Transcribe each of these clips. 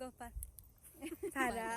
गोपाल सारा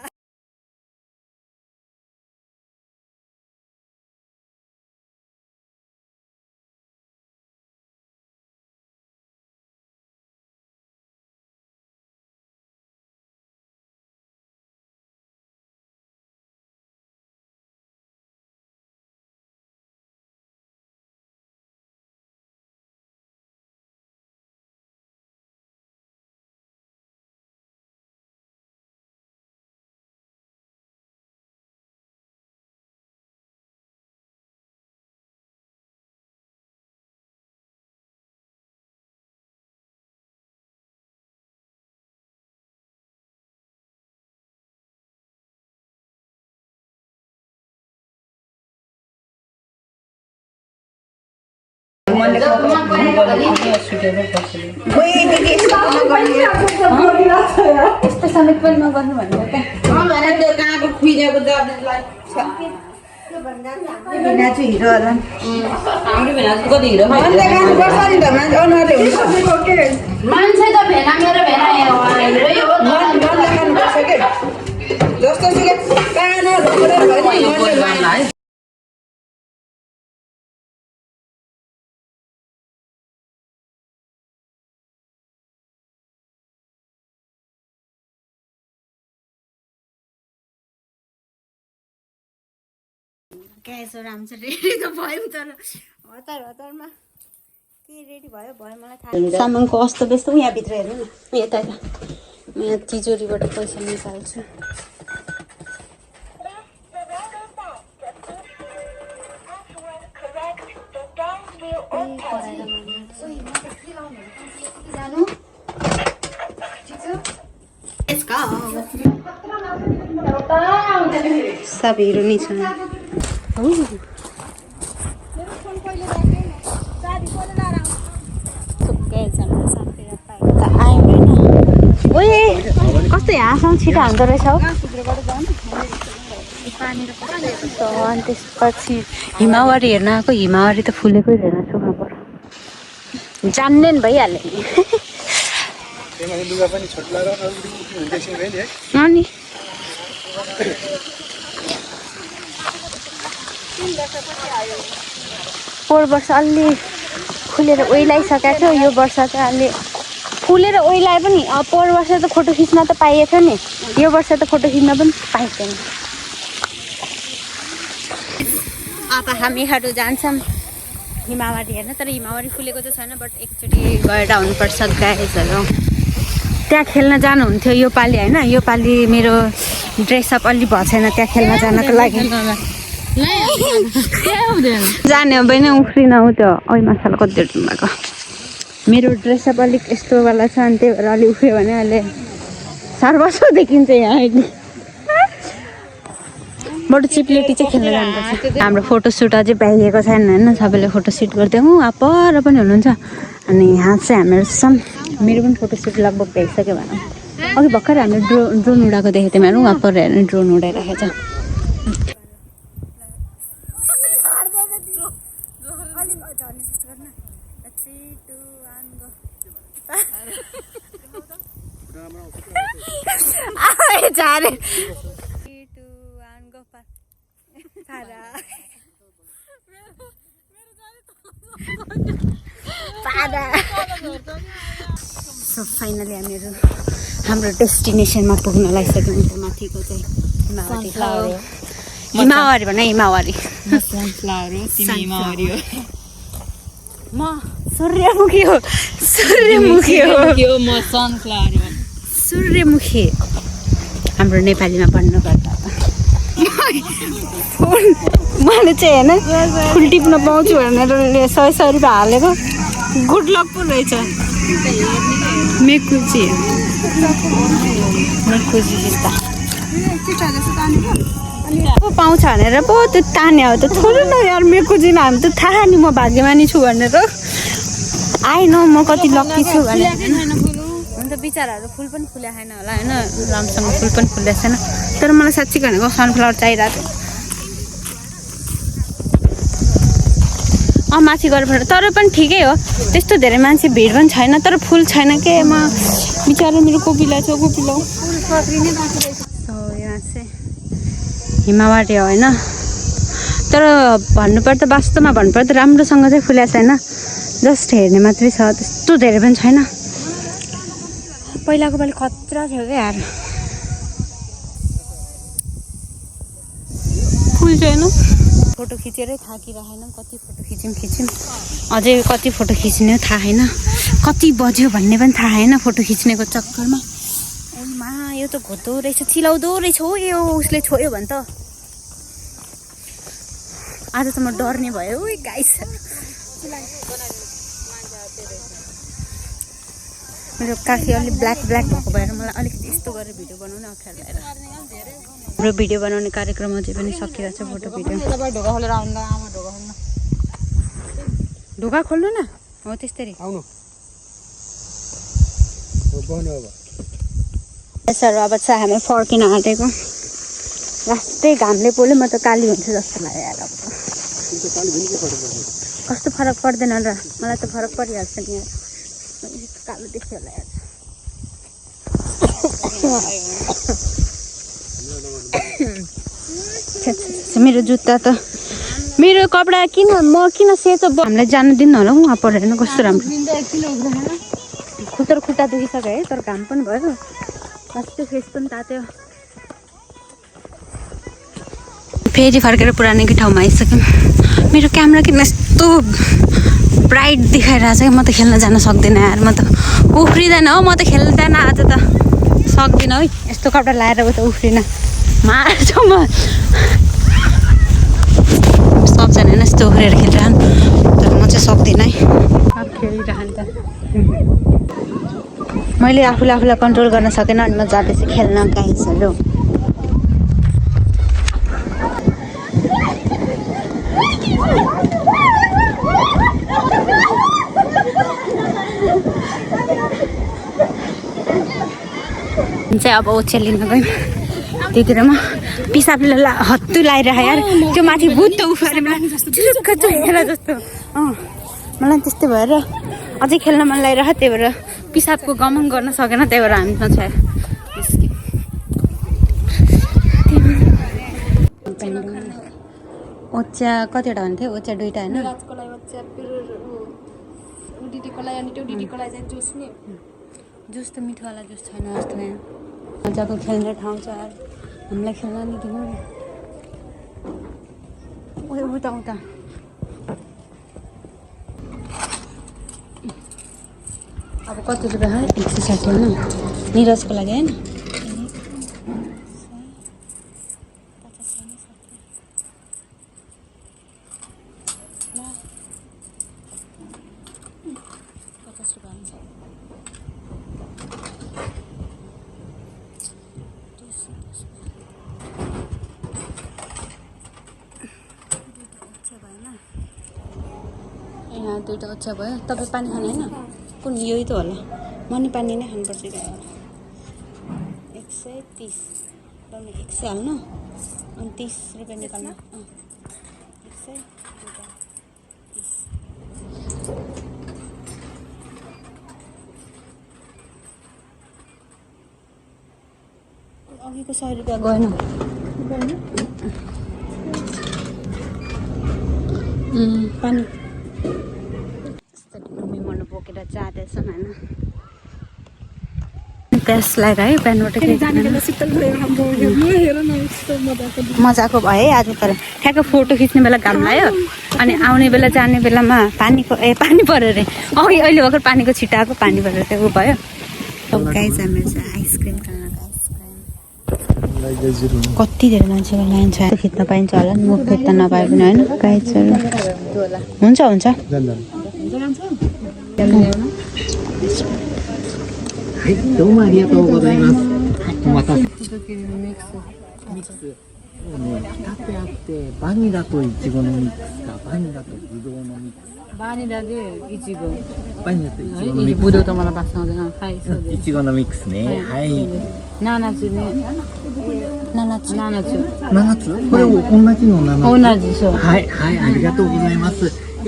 यस्तो समेत पनि नगर्नु भनेको मान्छे त भेना मेरो भेना जस्तो ग्यासहरू हामी चाहिँ रेडी त भयौँ तर हतारमा के रेडी भयो मलाई थाहा सामानको अस्त व्यस्त यहाँभित्र हेर्नु न यता म यहाँ तिजोरीबाट पैसा निकाल्छु सब हिरो नै छ कस्तो यहाँसम्म छिटो हान्दो रहेछ हौ अनि त्यसपछि हिमावारी हेर्न आएको हिमावारी त फुलेकै हेर्न छु खबर जान्ने नि भइहाल्यो नि पोहोर वर्ष अलि फुलेर ओइलाइसकेको थियो यो वर्ष चाहिँ अलि फुलेर ओइलाए पनि पोहोर वर्ष त फोटो खिच्न त पाइएको थियो नि यो वर्ष त फोटो खिच्न पनि पाइँदैन अब हामीहरू जान्छौँ हिमावारी हेर्न तर हिमावारी फुलेको चाहिँ छैन बट एकचोटि गएर आउनुपर्छ गाइजहरू त्यहाँ खेल्न जानुहुन्थ्यो यो पालि होइन यो पालि मेरो ड्रेसअप अलि भएको छैन त्यहाँ खेल्न जानको लागि जाने हो बहिनी उफ्रिन हो त्यो ओइ मसाला कति भएको मेरो ड्रेसअप अलिक यस्तोवाला छ अनि त्यही भएर अलिक उफ्रियो भने अहिले सर्वस्व देखिन्छ यहाँ अहिले बरु चिप्लेटी चाहिँ खेल्न जानुपर्छ हाम्रो फोटोसुट अझै भ्याइएको छैन होइन सबैले फोटोसुट गरिदिउँ पर पनि हुनुहुन्छ अनि यहाँ चाहिँ हामीहरू छौँ मेरो पनि फोटोसुट लगभग भ्याइसक्यो भनौँ अघि भर्खर हामीले ड्रोन उडाएको देखेको थियौँ हेरौँ पर हेर्नु ड्रोन उडाइराखेको छ सो फाइनली हामीहरू हाम्रो डेस्टिनेसनमा पुग्न लागिसक्यौँ त्यो माथिको चाहिँ हिमावारी भन हिमावारी म सूर्यमुखी हो म सनफ्लावर हो सूर्यमुखी हाम्रो नेपालीमा भन्नुपर्दा मैले चाहिँ होइन फुल टिप्न पाउँछु भनेर 100 रुपियाँ हालेको गुड लक पो रहेछ मेकुजी जस्ता पाउँछ भनेर पो त्यो तान्यो हो त छोड्नु न यार मेकुजीमा हामी त थाहा नि म भाग्यमानी छु भनेर आएन म कति लक्की छु भने अन्त बिचराहरू फुल पनि फुल्या छैन होला होइन राम्रोसँग फुल पनि फुलेको छैन तर मलाई साँच्चै भनेको सनफ्लावर चाहिरहेको थियो माथि गएर तर पनि ठिकै हो त्यस्तो धेरै मान्छे भिड पनि छैन तर फुल छैन के म बिचारा मेरो कोपिला छ कोपिला यहाँ चाहिँ हिमावारी हो होइन तर भन्नुपर्दा वास्तवमा भन्नुपर्दा राम्रोसँग चाहिँ फुलेको छैन जस्ट हेर्ने मात्रै छ त्यस्तो धेरै पनि छैन पहिलाको पालि खतरा थियो क्या यार फुल छैन फोटो खिचेरै थाकिरहेन कति फोटो खिच्यौँ अझै कति फोटो खिच्ने थाहा छैन कति बज्यो भन्ने पनि थाहा छैन फोटो खिच्नेको चक्करमा मा यो त घोत्दो रहेछ चिलाउँदो रहेछ हो यो उसले छोयो भने त आज त म डर्ने भयो गाइस मेरो काखी अलिक ब्ल्याक भएको भएर मलाई अलिकति यस्तो गरेर भिडियो बनाउन अप्ठ्यारो भएर हाम्रो भिडियो बनाउने कार्यक्रम अझै पनि सकिरहेछ फोटो भिडियो ढोका खोल्नु न हो त्यस्तै सर अब चाहिँ हामी फर्किन आँटेको रास्तै घामले पोल्यो म त काली हुन्छु जस्तो लाग्यो यार अब कस्तो फरक पर्दैन र मलाई त फरक परिहाल्छ नि यार कालो देख्यो होला यार मेरो जुत्ता त मेरो कपडा किन म किन सेतो हामीलाई जानु दिनु होला उहाँ परेर हेर्नु कस्तो राम्रो खुट्टा दुखिसक्यो है तर घाम पनि भयो कस्तो फेस पनि तात्यो फेरि फर्केर पुरानैको ठाउँमा आइसक्यौँ मेरो क्यामेरा किन यस्तो ब्राइट देखाइरहेछ कि म त खेल्न जान सक्दिनँ यार म त उफ्रिँदैन हो म त खेल्दैन आज त सक्दिनँ है यस्तो कपडा लाएर उता उफ्रिन मार्छु म सबजना होइन यस्तो उफ्रेर खेलिरहन् तर म चाहिँ सक्दिनँ है खेलिरहन् त मैले आफूलाई कन्ट्रोल गर्न सकेन अनि म जाँदैछु खेल्न गाइसहरू चाहिँ अब ओछ्यान लिन गयौँ त्यतिखेर म पिसाबले हत्तु लगाइरह यार त्यो माथि भुत्त उफारे जस्तो मलाई त्यस्तै भएर अझै खेल्न मन लागिरह त्यही भएर पिसाबको गमन गर्न सकेन त्यही भएर हामी छ ओच्या कतिवटा भन्थ्यो ओच्या दुईवटा होइन जुस त मिठोवाला जुस छैन जस्तो यहाँ मजाको खेल्ने ठाउँ छ यार हामीलाई खेल्न नि दिनु उता अब कति रुपियाँ 160 होइन निरजको लागि होइन यहाँ दुईवटा ओछ्या भयो तपाईँ पानी खाने होइन कुन यही त होला म नि पानी नै खानुपर्छ 130 तपाईँ 100 हाल्नु अनि 30 रुपियाँ निकाल्नु 130 अघिको 100 रुपियाँ गएन पानी बोकेर जाँदैछौँ होइन प्यास लगाएर है बिहानबाट मजाको भयो है आज तर ठ्याक्क फोटो खिच्ने बेला घाम लाग्यो अनि आउने बेला जाने बेलामा पानी पऱ्यो अरे अहिले भर्खर पानीको छिटा आएको पानी परेर त्यो ऊ भयो गाइस हामीहरू चाहिँ आइसक्रिम खान कति धेरै मान्छेको लाइन छ खिच्न पाइन्छ होला नि म खिच्न नपाए पनि होइन गाइसहरू हुन्छ ち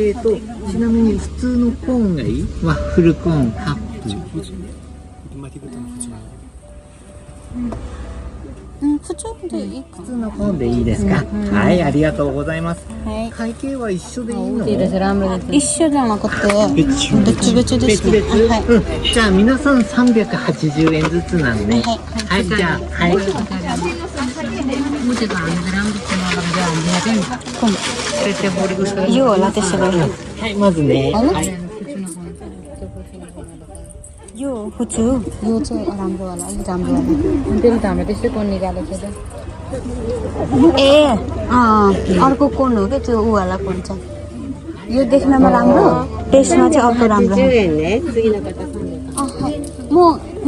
なみに普通のコーンがいい？ワッフルコーンカップ。普通でいいか普通のコーンでいいですか？はい、ありがとうございます。はい会計は一緒でいいの？一緒じゃなくて別々ですね。別々？はいうん。じゃあ皆さん380円ずつなんで。はい、じゃあ、はい。यो होला त्यसो भएはい、まずね。はい。यो हुचु यो चाहिँ राम्रो होला अलिक राम्रो होला त्यसले त हाम्रो त्यस्तै कोन निकालेको छ ए अर्को कोन हो क्या त्यो ऊ वाला कोन छ यो देख्नमा राम्रो टेस्टमा चाहिँ अर्को राम्रो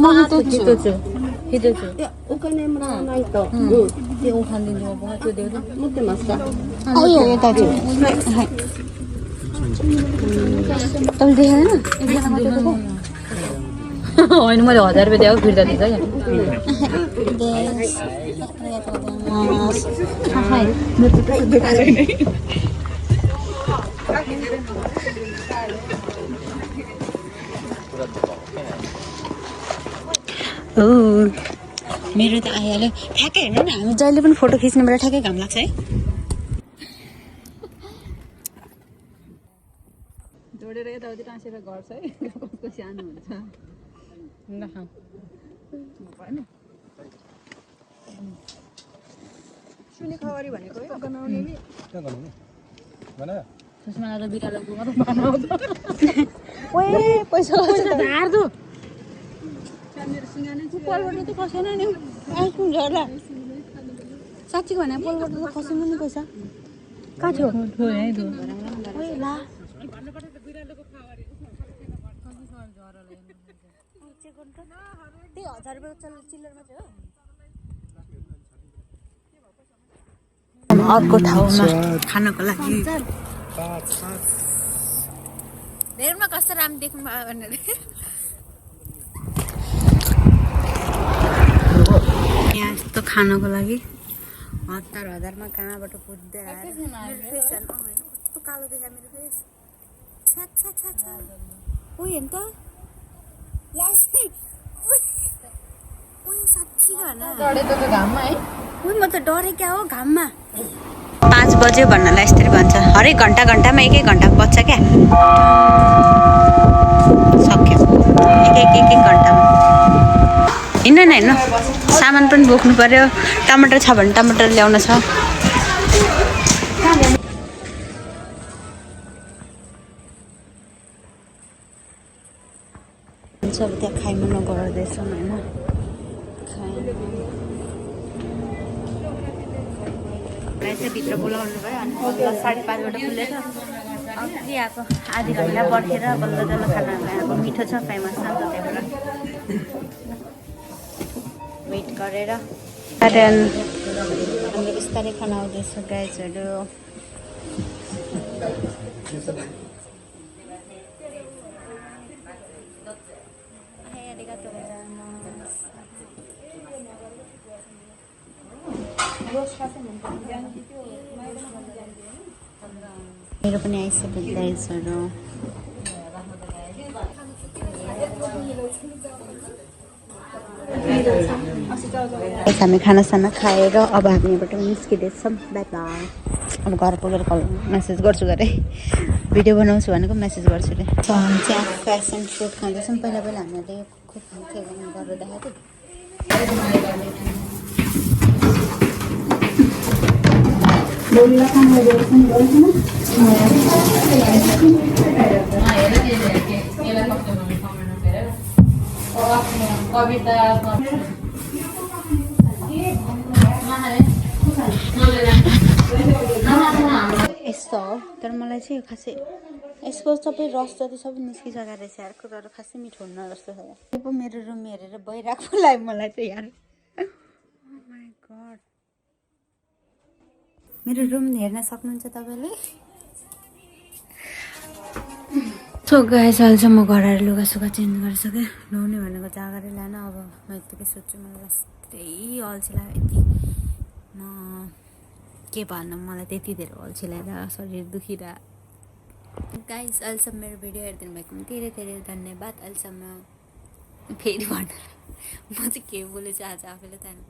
म हिटो छु ひどいお金もらわないとでお金のおばあちゃんで持ってますか いいよ大丈夫はいतपाईँले देखेन एकजना मात्रै दिएको होइन मैले 1000 रुपियाँ दिएको फिर्ता दिन्छ क्या मेरो त आइहाल्यो ठ्याक्कै हेर्नु न हामी जहिले पनि फोटो खिच्ने बेला ठ्याक्कै घाम लाग्छ है जोडेर यताउति टाँसेर गर्छ है कसको सानो हुन्छ सुनि खबरी भनेको हो गनाउने नि सुषमा र बिरालोको मात्र बनाउँछ ओए पैसा झार्दो पोलबाट त खसेन नि आइफोन झर्ला साँच्चीको भने पोलबाट त खसेन नि पैसा कहाँ थियो ओए ला त्यही 1000 रुपियाँ चिल्लर मात्रै हो अर्को ठाउँमा खानको लागि हेर्नुमा कस्तो राम्रो देख्नु भयो भनेर यहाँ यस्तो खानको लागि 1000 कहाँबाट कुद्दै आएर मेरो फेस कस्तो कालो देखा मेरो फेस छ्या छ्या छ्या छ्या ओ हेर्नु त साँच्ची भन म त डरे क्या हो घाममा 5 बज्यो भन्नलाई यस्तरी भन्छ हरेक घन्टामा एक घन्टा बज्छ क्या सक्यो एक घन्टामा हिँड्नु न हिँड्नु सामान पनि बोक्नु पर्यो टमाटर छ भने टमाटर ल्याउन छ सब त्यहाँ खाइमा नगर्दैछौँ होइन चाहिँ भित्र बोलाउनु भयो अनि 5:30बाट खुलेर अघि आएको आधी घन्टा पर्खेर बल्ल जल्ल खाना आएको मिठो छ काइमा शान्त त्यहाँबाट वेट गरेर हाम्रो बिस्तारै खाना आउँदैछ गाइजहरू मेरो पनि आइसक्यो गाइजहरू हामी खानासाना खाएर अब हामी यहाँबाट निस्किँदैछौँ बाई बाई अब घर पुगेर कल मेसेज गर्छु गरे भिडियो बनाउँछु भनेको मेसेज गर्छु अरे हामी चाहिँ फेसन फ्रुट खाँदैछौँ पहिला हामीले खुब खान्थ्यो गरेर देखाएको यस्तो हो तर मलाई चाहिँ खासै यसको सबै रस जति सबै निस्किसकेको रहेछ यार तर खासै मिठो हुन्न जस्तो छ यो पो मेरो रुम हेरेर भइरहेको मलाई चाहिँ यार माई गड मेरो रुम हेर्न सक्नुहुन्छ तपाईँले सो गाइस अहिले चाहिँ म घर आएर लुगासुगा चेन्ज गरिसकेँ नुहाउने भनेको जागरै लान अब म यत्तिकै सोध्छु मलाई यस्तै अल्छी लाग्यो यति म के भन्नु मलाई त्यति धेरै अल्छी लाग्दा शरीर दुखिरहेको गाइस अहिलेसम्म मेरो भिडियो हेरिदिनु भएकोमा धेरै धेरै धन्यवाद। अहिलेसम्म फेरि भन्नु म चाहिँ के बोलेछु आज आफैले थाहा छैन।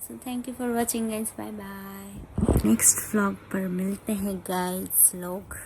So thank you for watching guys, bye bye. Next vlog पर मिलते हैं गाइस लोग।